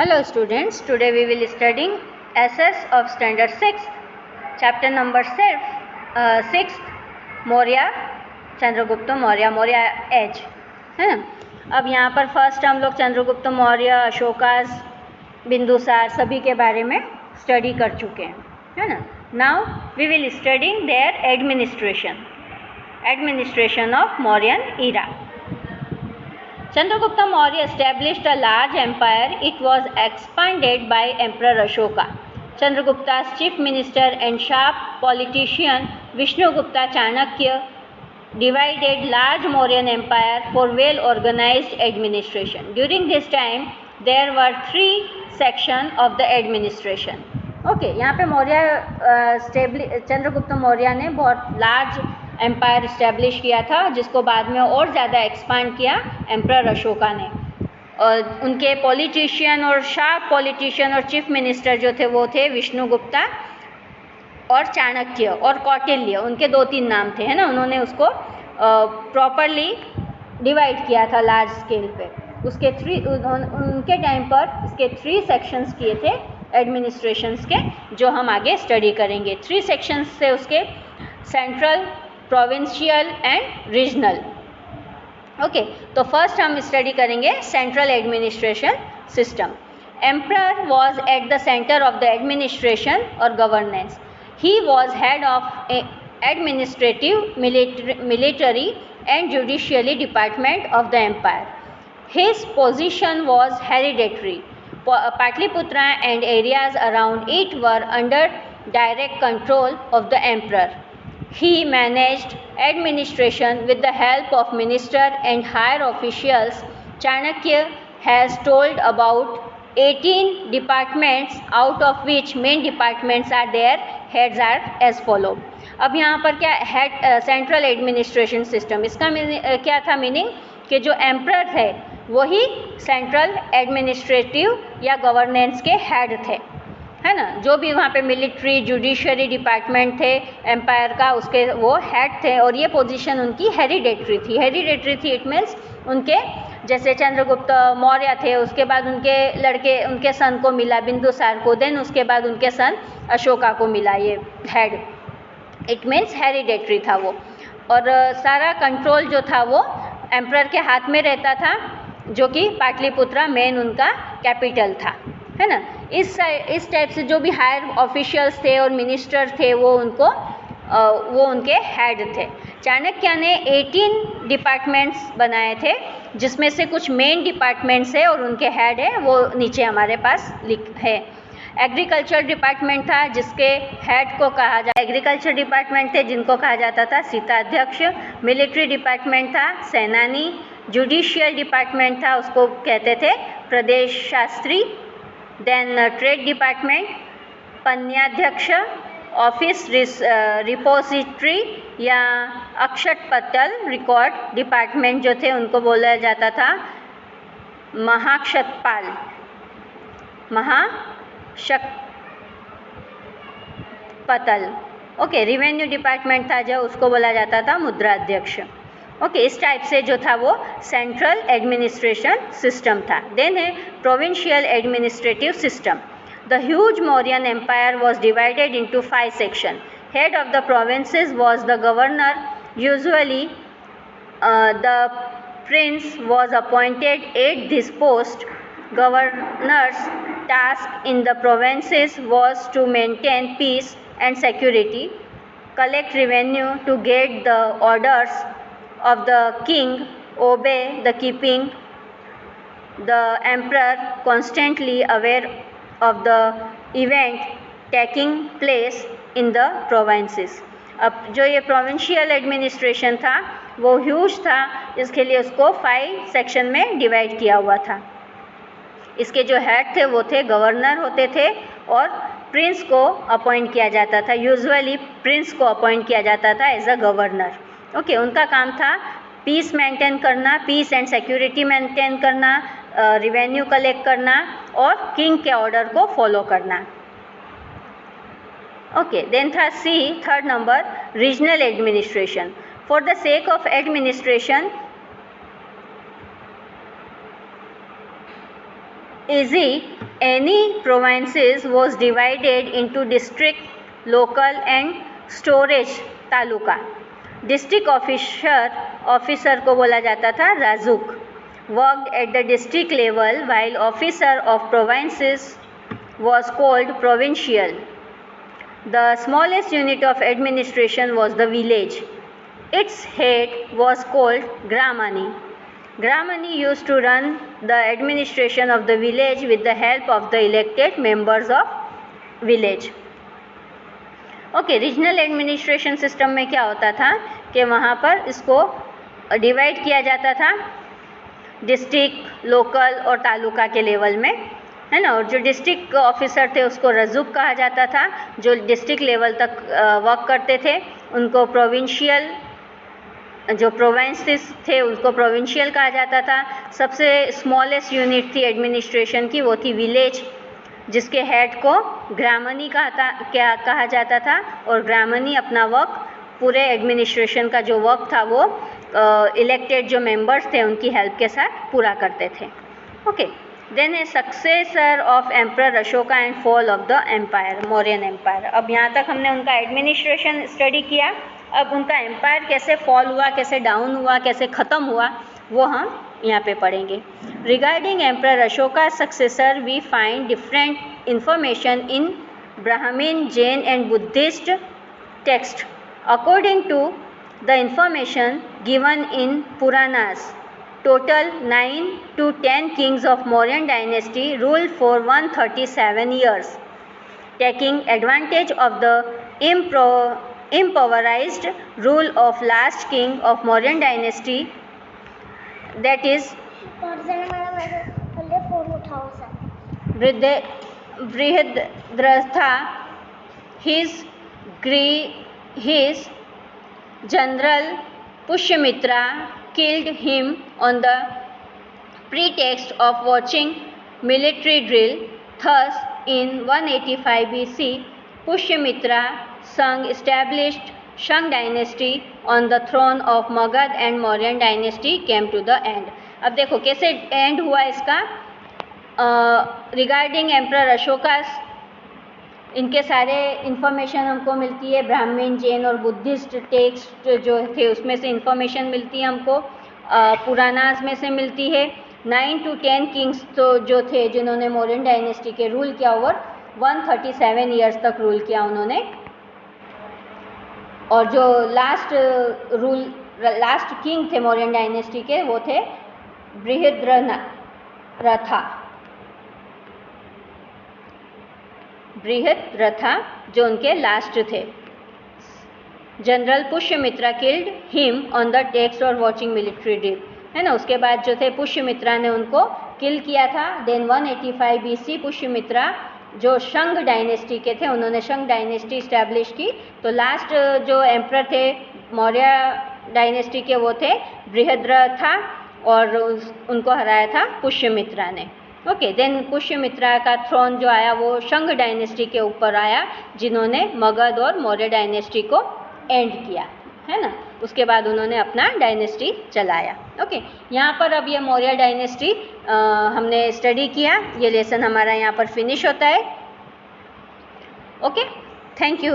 Hello students, today we will studying SS of standard 6, chapter number 6, Maurya Chandragupta Maurya age है ना। अब यहाँ पर फर्स्ट हम लोग चंद्रगुप्त मौर्य, अशोकास, बिंदुसार सभी के बारे में स्टडी कर चुके हैं, है ना। Now we will studying their administration of Mauryan era. Chandragupta Maurya established a large empire. It was expanded by Emperor Ashoka. Chandragupta's chief minister and sharp politician Vishnugupta Chanakya divided large Mauryan empire for well-organized administration. During this time, there were 3 sections of the administration. Okay, यहाँ पे मौर्य चंद्रगुप्त मौर्य ने बहुत large empire establish किया था, जिसको बाद में और ज़्यादा एक्सपांड किया एम्परर अशोका ने. और उनके पॉलिटिशियन और शार्प पॉलिटिशियन और चीफ मिनिस्टर जो थे वो थे विष्णुगुप्ता और चाणक्य और कौटिल्य. उनके 2-3 नाम थे, है ना. उन्होंने उसको प्रॉपरली डिवाइड किया था लार्ज स्केल पे. उनके टाइम पर इसके 3 सेक्शंस किए थे एडमिनिस्ट्रेशंस के, जो हम आगे स्टडी करेंगे. 3 सेक्शंस थे उसके, central, provincial and regional. Okay, तो फर्स्ट हम स्टडी करेंगे central administration system. Emperor was at the centre of the administration और governance. He was head of administrative, military and judicially department of the empire. His position was hereditary. Patliputra and areas around it were under direct control of the emperor. He managed administration with the help of ministers and higher officials. Chanakya has told about 18 departments, out of which main departments are there. Heads are as follow. अब यहाँ पर क्या head central administration system, इसका क्या था meaning कि जो emperor थे वही सेंट्रल एडमिनिस्ट्रेटिव या गवर्नेंस के हेड थे, है ना. जो भी वहाँ पे मिलिट्री, जुडिशरी डिपार्टमेंट थे एम्पायर का, उसके वो हेड थे. और ये पोजीशन उनकी हेरिडेटरी थी. इट मीन्स उनके जैसे चंद्रगुप्त मौर्य थे, उसके बाद उनके लड़के, उनके सन को मिला बिंदुसार को, देन उसके बाद उनके सन अशोका को मिला ये हेड. इट मीन्स हेरिडेटरी था वो. और सारा कंट्रोल जो था वो एम्परर के हाथ में रहता था, जो कि पाटलिपुत्रा मेन उनका कैपिटल था, है ना. इस टाइप से जो भी हायर ऑफिशियल्स थे और मिनिस्टर थे वो उनके हेड थे. चाणक्य ने 18 डिपार्टमेंट्स बनाए थे, जिसमें से कुछ मेन डिपार्टमेंट्स है और उनके हेड है वो नीचे हमारे पास है. एग्रीकल्चर डिपार्टमेंट था, जिसके हेड को कहा जाता, एग्रीकल्चर डिपार्टमेंट थे जिनको कहा जाता था सीताध्यक्ष. मिलिट्री डिपार्टमेंट था सेनानी. जुडिशियल डिपार्टमेंट था, उसको कहते थे प्रदेश शास्त्री. देन ट्रेड डिपार्टमेंट पन्याध्यक्ष. ऑफिस रिपोजिटरी या अक्षतपटल रिकॉर्ड डिपार्टमेंट जो थे उनको बोला जाता था महाक्षतपाल. पतल. ओके, रिवेन्यू डिपार्टमेंट था जो उसको बोला जाता था मुद्राध्यक्ष. ओके, इस टाइप से जो था वो सेंट्रल एडमिनिस्ट्रेशन सिस्टम था. देन है provincial administrative system. The huge Mauryan empire was divided into 5 section. Head of the provinces was the governor. Usually the prince was appointed at this post. Governor's task in the provinces was to maintain peace and security, collect revenue to get the orders of the king, obey the keeping the emperor constantly aware of the event taking place in the provinces. अब जो ये provincial administration था वो huge था, इसके लिए उसको 5 section में डिवाइड किया हुआ था. इसके जो हेड थे वो थे गवर्नर होते थे और प्रिंस को अपॉइंट किया जाता था. यूजुअली प्रिंस को अपॉइंट किया जाता था एज अ गवर्नर. ओके, उनका काम था पीस मेंटेन करना, पीस एंड सिक्योरिटी मेंटेन करना, रिवेन्यू कलेक्ट करना और किंग के ऑर्डर को फॉलो करना. ओके, देन था c, third number, regional administration. For the sake of administration easy any provinces was divided into district, local and storage taluka. District officer को बोला जाता था Rajuk. Worked at the district level while officer of provinces was called provincial. The smallest unit of administration was the village. Its head was called Gramani. Gramani used to run the administration of the village with the help of the elected members of village. Okay, regional administration system में क्या होता था कि वहाँ पर इसको divide किया जाता था डिस्ट्रिक्ट, लोकल और तालुका के लेवल में, है ना. और जो डिस्ट्रिक्ट ऑफिसर थे उसको रजुक कहा जाता था. जो डिस्ट्रिक्ट लेवल तक वर्क करते थे उनको प्रोविंशियल, जो प्रोविंसेस थे उनको प्रोविंशियल कहा जाता था. सबसे स्मॉलेस्ट यूनिट थी एडमिनिस्ट्रेशन की, वो थी विलेज, जिसके हेड को ग्रामनी कहा जाता था. और ग्रामनी अपना वर्क, पूरे एडमिनिस्ट्रेशन का जो वर्क था वो इलेक्टेड जो मेंबर्स थे उनकी हेल्प के साथ पूरा करते थे. Okay, then a successor of emperor Ashoka and fall of the empire, Mauryan empire. अब यहाँ तक हमने उनका एडमिनिस्ट्रेशन स्टडी किया. अब उनका एम्पायर कैसे फॉल हुआ, कैसे डाउन हुआ, कैसे ख़त्म हुआ, वो हम यहाँ पे पढ़ेंगे. Regarding emperor Ashoka successor we find different information in Brahman, Jain and Buddhist text. According to the information given in Puranas, total 9 to 10 kings of Mauryan dynasty ruled for 137 years, taking advantage of the impoverished rule of last king of Mauryan dynasty, that is Brihadratha. His general Pushyamitra killed him on the pretext of watching military drill. Thus, in 185 BC, Pushyamitra Sangh established Shang dynasty on the throne of Magad and Mauryan dynasty came to the end. अब देखो कैसे and हुआ इसका. Regarding emperor Ashoka, इनके सारे information हमको मिलती है ब्राह्मण, जैन और बुद्धिस्ट टेक्स्ट जो थे उसमें से इन्फॉर्मेशन मिलती है हमको. पुराणास में से मिलती है. 9 to 10 किंग्स तो जो थे जिन्होंने मौर्यन डायनेस्टी के रूल किया, ओवर 137 ईयर्स तक रूल किया उन्होंने. और जो लास्ट किंग थे मौर्यन डायनेस्टी के वो थे बृहद्रथा, जो उनके लास्ट थे. General Pushyamitra killed him on the text और वॉचिंग मिलिट्री ड्रिल, है ना. उसके बाद जो थे पुष्यमित्रा ने उनको किल किया था. देन 185 BC पुष्यमित्रा जो शंग डायनेस्टी के थे, उन्होंने शंग डायनेस्टी इस्टेब्लिश की. तो लास्ट जो एम्परर थे मौर्य डायनेस्टी के वो थे बृहद्रथा, और उनको हराया था पुष्यमित्रा ने. ओके, देन पुष्यमित्रा का थ्रोन जो आया वो शंग डायनेस्टी के ऊपर आया, जिन्होंने मगध और मौर्य डायनेस्टी को एंड किया, है ना. उसके बाद उन्होंने अपना डायनेस्टी चलाया. ओके, यहाँ पर अब ये मौर्य डायनेस्टी हमने स्टडी किया. ये लेसन हमारा यहाँ पर फिनिश होता है. Okay, thank you.